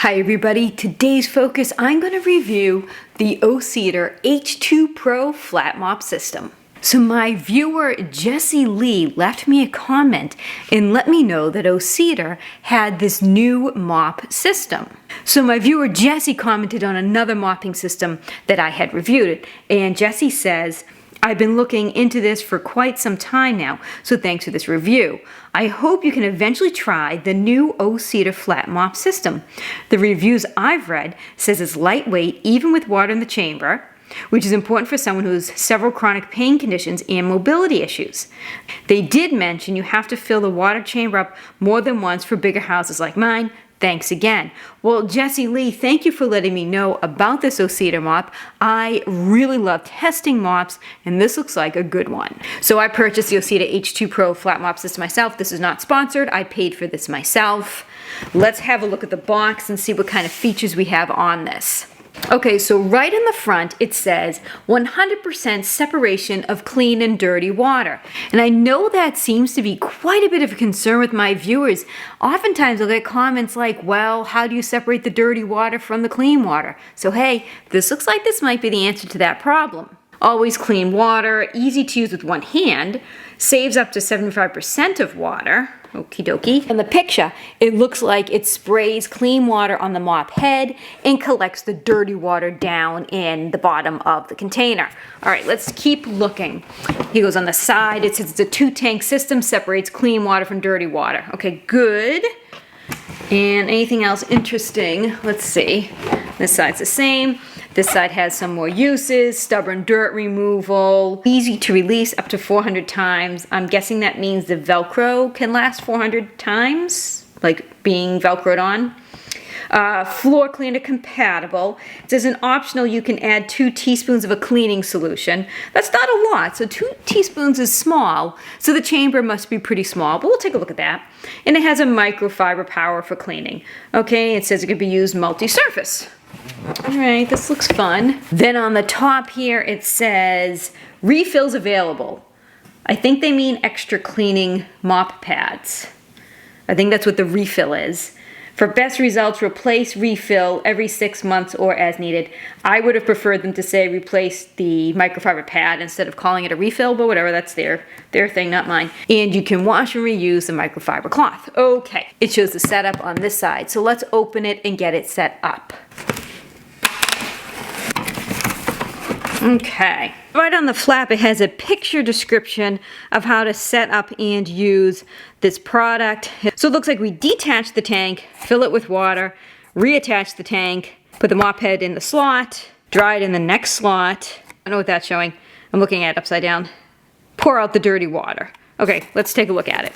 Hi everybody, today's focus, I'm going to review the O-Cedar H2 Pro flat mop system. So my viewer Jessie Lee left me a comment and let me know that O-Cedar had this new mop system. So my viewer Jessie commented on another mopping system that I had reviewed, and Jessie says, I've been looking into this for quite some time now, so thanks for this review. I hope you can eventually try the new O-Cedar flat mop system. The reviews I've read says it's lightweight even with water in the chamber, which is important for someone who has several chronic pain conditions and mobility issues. They did mention you have to fill the water chamber up more than once for bigger houses like mine. Thanks again. Well, Jessie Lee, thank you for letting me know about this O-Cedar mop. I really love testing mops, and this looks like a good one. So I purchased the O-Cedar H2 Pro flat mop system myself. This is not sponsored. I paid for this myself. Let's have a look at the box and see what kind of features we have on this. Okay, so right in the front it says 100% separation of clean and dirty water. And I know that seems to be quite a bit of a concern with my viewers. Oftentimes I'll get comments like, well, how do you separate the dirty water from the clean water? So hey, this looks like this might be the answer to that problem. Always clean water, easy to use with one hand, saves up to 75% of water. Okie dokie. In the picture, it looks like it sprays clean water on the mop head and collects the dirty water down in the bottom of the container. All right, let's keep looking. He goes on the side. It says it's a 2-tank system, separates clean water from dirty water. Okay, good. And anything else interesting? Let's see. This side's the same. This side has some more uses, stubborn dirt removal, easy to release up to 400 times. I'm guessing that means the Velcro can last 400 times, like being Velcroed on. Floor cleaner compatible. It says an optional you can add 2 teaspoons of a cleaning solution. That's not a lot, so 2 teaspoons is small, so the chamber must be pretty small, but we'll take a look at that. And it has a microfiber power for cleaning. Okay, it says it can be used multi-surface. All right, this looks fun. Then on the top here it says refills available. I think they mean extra cleaning mop pads. I think that's what the refill is. For best results, replace refill every 6 months or as needed. I would have preferred them to say replace the microfiber pad instead of calling it a refill, but whatever, that's their thing, not mine. And you can wash and reuse the microfiber cloth. Okay, it shows the setup on this side, so let's open it and get it set up. Okay, right on the flap it has a picture description of how to set up and use this product. So it looks like we detach the tank, fill it with water, reattach the tank, put the mop head in the slot, dry it in the next slot. I don't know what that's showing. I'm looking at it upside down. Pour out the dirty water. Okay, let's take a look at it.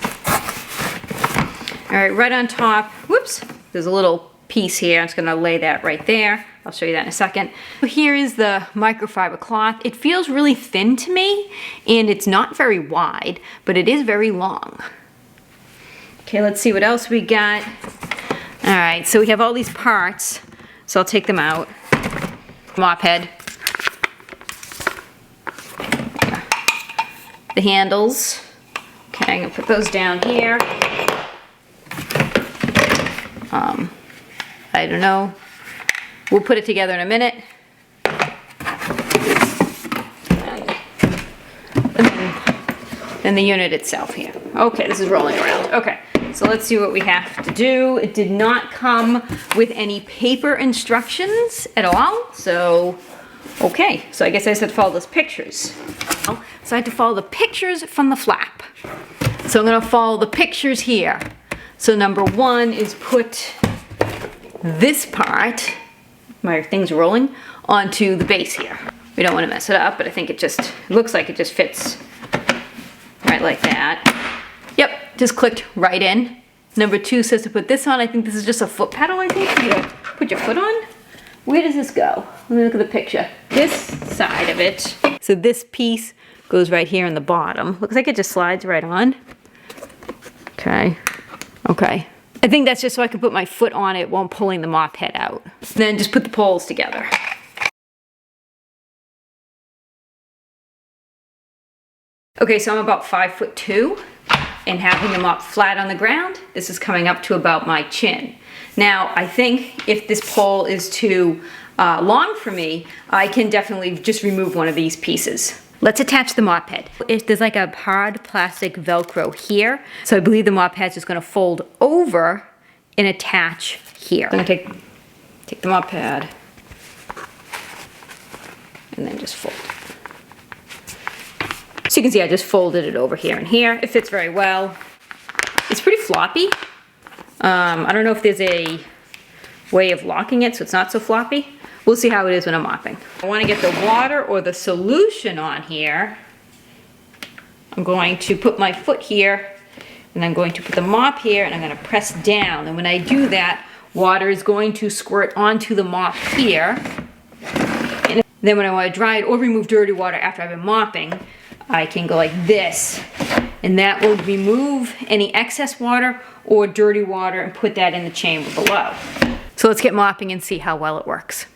All right, right on top, whoops, there's a little piece here. I'm just gonna lay that right there. I'll show you that in a second. Here is the microfiber cloth. It feels really thin to me, and it's not very wide, but it is very long. Okay, let's see what else we got. All right, so we have all these parts, so I'll take them out. Mop head. The handles. Okay, I'm gonna put those down here. I don't know. We'll put it together in a minute. And then the unit itself here. Okay, this is rolling around. Okay, so let's see what we have to do. It did not come with any paper instructions at all. So, okay, so I guess I just have to follow those pictures. So I have to follow the pictures from the flap. So I'm gonna follow the pictures here. So number 1 is put this part, my thing's rolling, onto the base here. We don't want to mess it up, but I think it looks like it just fits right like that. Yep, just clicked right in. Number 2 says to put this on. I think this is just a foot pedal, I think. You put your foot on. Where does this go? Let me look at the picture. This side of it. So this piece goes right here in the bottom. Looks like it just slides right on. Okay. Okay. I think that's just so I can put my foot on it while I'm pulling the mop head out. Then just put the poles together. Okay, so I'm about 5'2". and having the mop flat on the ground, this is coming up to about my chin. Now, I think if this pole is too long for me, I can definitely just remove one of these pieces. Let's attach the mop head. There's like a hard plastic Velcro here, so I believe the mop head's just gonna fold over and attach here. I'm gonna take the mop pad and then just fold it. So you can see I just folded it over here and here. It fits very well. It's pretty floppy. I don't know if there's a way of locking it so it's not so floppy. We'll see how it is when I'm mopping. I want to get the water or the solution on here. I'm going to put my foot here, and I'm going to put the mop here, and I'm going to press down. And when I do that, water is going to squirt onto the mop here. And then when I want to dry it or remove dirty water after I've been mopping, I can go like this. And that will remove any excess water or dirty water and put that in the chamber below. So let's get mopping and see how well it works.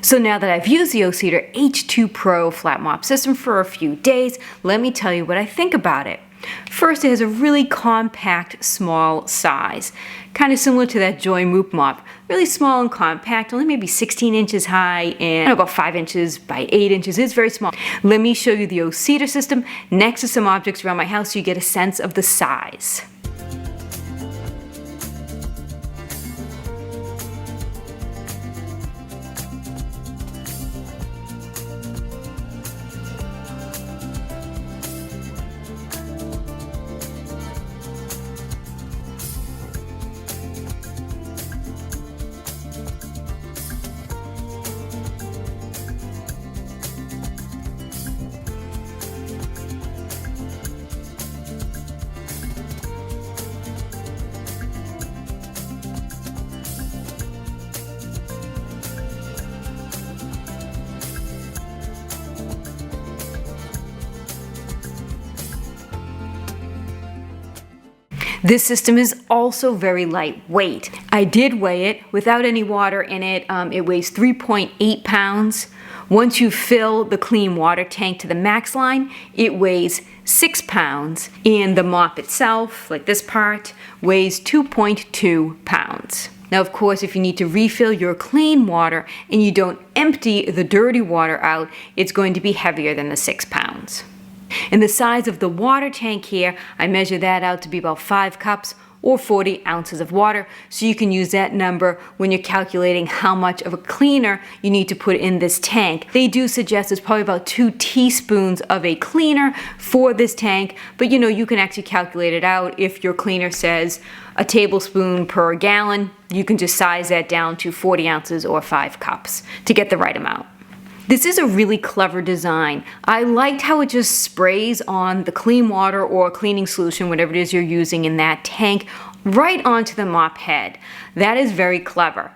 So now that I've used the O-Cedar H2 Pro flat mop system for a few days, let me tell you what I think about it. First, it has a really compact, small size. Kind of similar to that Joy Moop mop. Really small and compact, only maybe 16 inches high and about 5 inches by 8 inches. It's very small. Let me show you the O-Cedar system next to some objects around my house so you get a sense of the size. This system is also very lightweight. I did weigh it without any water in it. It weighs 3.8 pounds. Once you fill the clean water tank to the max line, it weighs 6 pounds. And the mop itself, like this part, weighs 2.2 pounds. Now, of course, if you need to refill your clean water and you don't empty the dirty water out, it's going to be heavier than the 6 pounds. And the size of the water tank here, I measure that out to be about 5 cups or 40 ounces of water. So you can use that number when you're calculating how much of a cleaner you need to put in this tank. They do suggest it's probably about 2 teaspoons of a cleaner for this tank, but you can actually calculate it out. If your cleaner says a tablespoon per gallon, you can just size that down to 40 ounces or 5 cups to get the right amount. This is a really clever design. I liked how it just sprays on the clean water or cleaning solution, whatever it is you're using in that tank, right onto the mop head. That is very clever.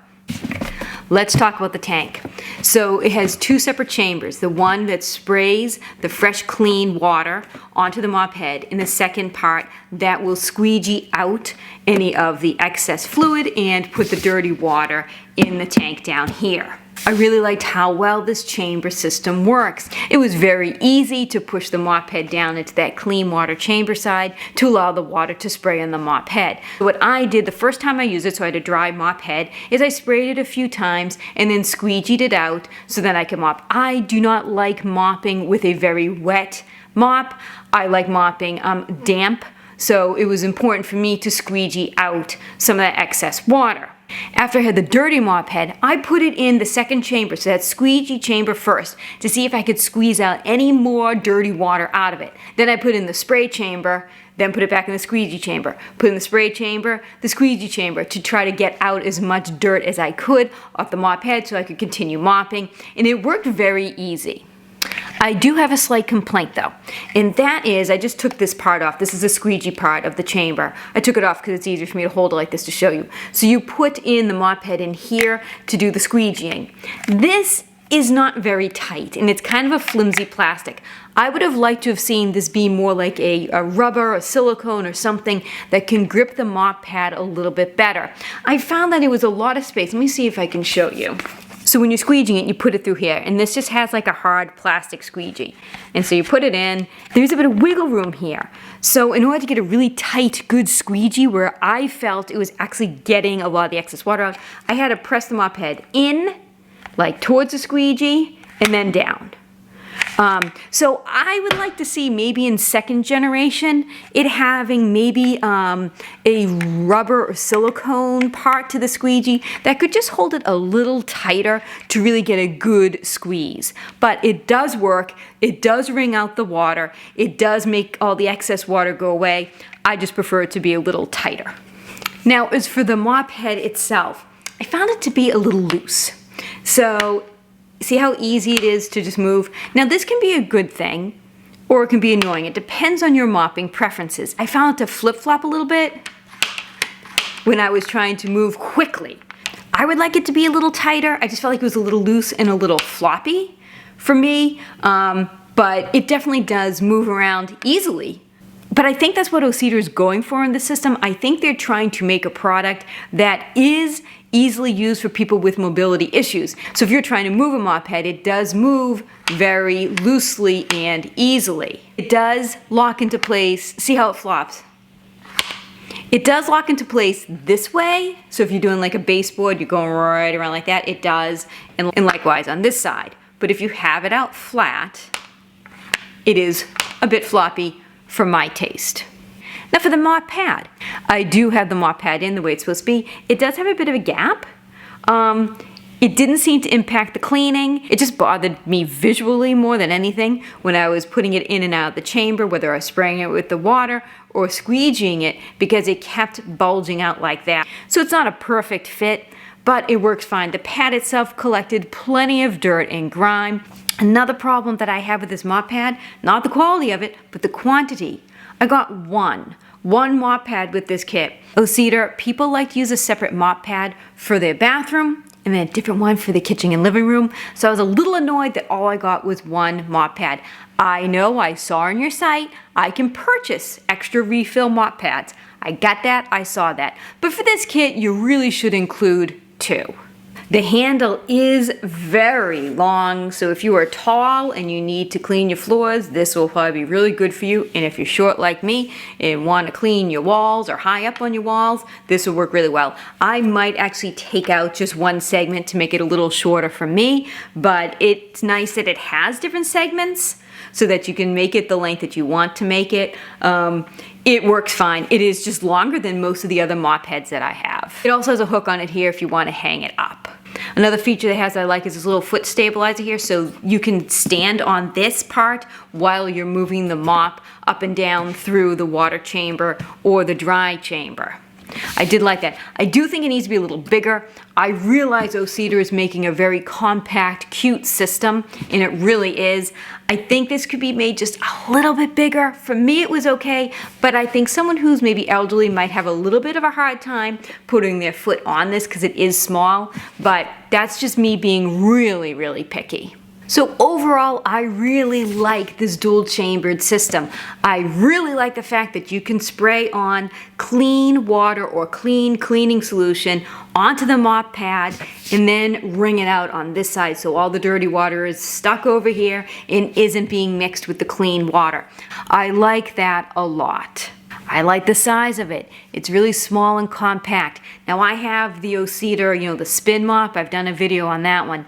Let's talk about the tank. So it has 2 separate chambers. The one that sprays the fresh clean water onto the mop head, and the second part that will squeegee out any of the excess fluid and put the dirty water in the tank down here. I really liked how well this chamber system works. It was very easy to push the mop head down into that clean water chamber side to allow the water to spray on the mop head. What I did the first time I used it, so I had a dry mop head, is I sprayed it a few times and then squeegeed it out so that I could mop. I do not like mopping with a very wet mop. I like mopping damp, so it was important for me to squeegee out some of that excess water. After I had the dirty mop head, I put it in the second chamber, so that squeegee chamber first, to see if I could squeeze out any more dirty water out of it. Then I put in the spray chamber, then put it back in the squeegee chamber. Put in the spray chamber, the squeegee chamber, to try to get out as much dirt as I could off the mop head so I could continue mopping, and it worked very easy. I do have a slight complaint though, and that is I just took this part off. This is the squeegee part of the chamber. I took it off because it's easier for me to hold it like this to show you. So you put in the mop head in here to do the squeegeeing. This is not very tight, and it's kind of a flimsy plastic. I would have liked to have seen this be more like a rubber or silicone or something that can grip the mop pad a little bit better. I found that it was a lot of space. Let me see if I can show you. So when you're squeegeeing it, you put it through here, and this just has like a hard plastic squeegee. And so you put it in, there's a bit of wiggle room here. So in order to get a really tight, good squeegee where I felt it was actually getting a lot of the excess water out, I had to press the mop head in, like towards the squeegee, and then down. So I would like to see maybe in second generation it having maybe a rubber or silicone part to the squeegee that could just hold it a little tighter to really get a good squeeze. But it does work, it does wring out the water, it does make all the excess water go away. I just prefer it to be a little tighter. Now as for the mop head itself, I found it to be a little loose. So see how easy it is to just move? Now this can be a good thing, or it can be annoying. It depends on your mopping preferences. I found it to flip-flop a little bit when I was trying to move quickly. I would like it to be a little tighter. I just felt like it was a little loose and a little floppy for me, but it definitely does move around easily But I think that's what O-Cedar is going for in the system. I think they're trying to make a product that is easily used for people with mobility issues. So if you're trying to move a mop head, it does move very loosely and easily. It does lock into place. See how it flops? It does lock into place this way. So if you're doing like a baseboard, you're going right around like that, it does. And likewise on this side. But if you have it out flat, it is a bit floppy for my taste. Now for the mop pad. I do have the mop pad in the way it's supposed to be. It does have a bit of a gap. It didn't seem to impact the cleaning. It just bothered me visually more than anything when I was putting it in and out of the chamber, whether I was spraying it with the water or squeegeeing it, because it kept bulging out like that. So it's not a perfect fit, but it works fine. The pad itself collected plenty of dirt and grime. Another problem that I have with this mop pad, not the quality of it, but the quantity. I got one mop pad with this kit. O-Cedar, people like to use a separate mop pad for their bathroom and then a different one for the kitchen and living room. So I was a little annoyed that all I got was one mop pad. I know I saw on your site, I can purchase extra refill mop pads. I got that, I saw that. But for this kit, you really should include two. The handle is very long, so if you are tall and you need to clean your floors, this will probably be really good for you. And if you're short like me and want to clean your walls or high up on your walls, this will work really well. I might actually take out just one segment to make it a little shorter for me, but it's nice that it has different segments so that you can make it the length that you want to make it. It works fine. It is just longer than most of the other mop heads that I have. It also has a hook on it here if you want to hang it up. Another feature that it has that I like is this little foot stabilizer here, so you can stand on this part while you're moving the mop up and down through the water chamber or the dry chamber. I did like that. I do think it needs to be a little bigger. I realize O-Cedar is making a very compact, cute system, and it really is. I think this could be made just a little bit bigger. For me, it was okay, but I think someone who's maybe elderly might have a little bit of a hard time putting their foot on this because it is small, but that's just me being really, really picky. So overall, I really like this dual chambered system. I really like the fact that you can spray on clean water or clean cleaning solution onto the mop pad and then wring it out on this side so all the dirty water is stuck over here and isn't being mixed with the clean water. I like that a lot. I like the size of it. It's really small and compact. Now I have the O-Cedar, the spin mop. I've done a video on that one.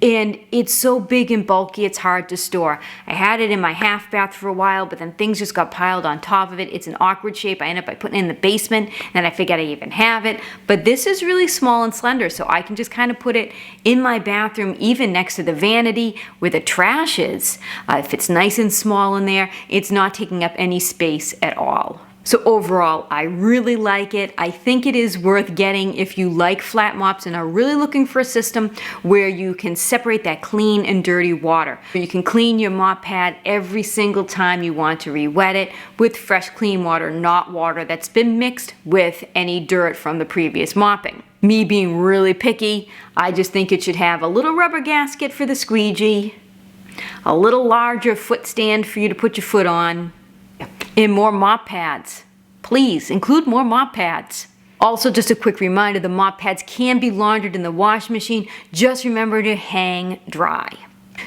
And it's so big and bulky, it's hard to store. I had it in my half bath for a while, but then things just got piled on top of it. It's an awkward shape. I ended up by putting it in the basement, and I forget I even have it. But this is really small and slender, so I can just kind of put it in my bathroom, even next to the vanity where the trash is. If it's nice and small in there, it's not taking up any space at all. So overall, I really like it. I think it is worth getting if you like flat mops and are really looking for a system where you can separate that clean and dirty water. You can clean your mop pad every single time you want to re-wet it with fresh clean water, not water that's been mixed with any dirt from the previous mopping. Me being really picky, I just think it should have a little rubber gasket for the squeegee, a little larger foot stand for you to put your foot on, and more mop pads. Please include more mop pads. Also, just a quick reminder, the mop pads can be laundered in the washing machine. Just remember to hang dry.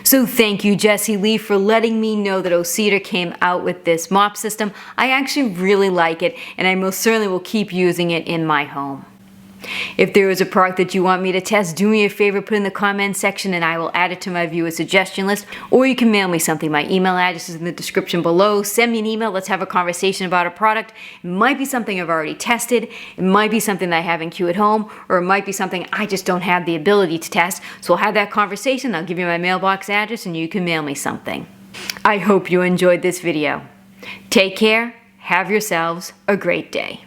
So thank you, Jessie Lee, for letting me know that O-Cedar came out with this mop system. I actually really like it, and I most certainly will keep using it in my home. If there is a product that you want me to test, do me a favor, put it in the comments section and I will add it to my viewer suggestion list. Or you can mail me something. My email address is in the description below. Send me an email. Let's have a conversation about a product. It might be something I've already tested. It might be something that I have in queue at home. Or it might be something I just don't have the ability to test. So we'll have that conversation. I'll give you my mailbox address and you can mail me something. I hope you enjoyed this video. Take care. Have yourselves a great day.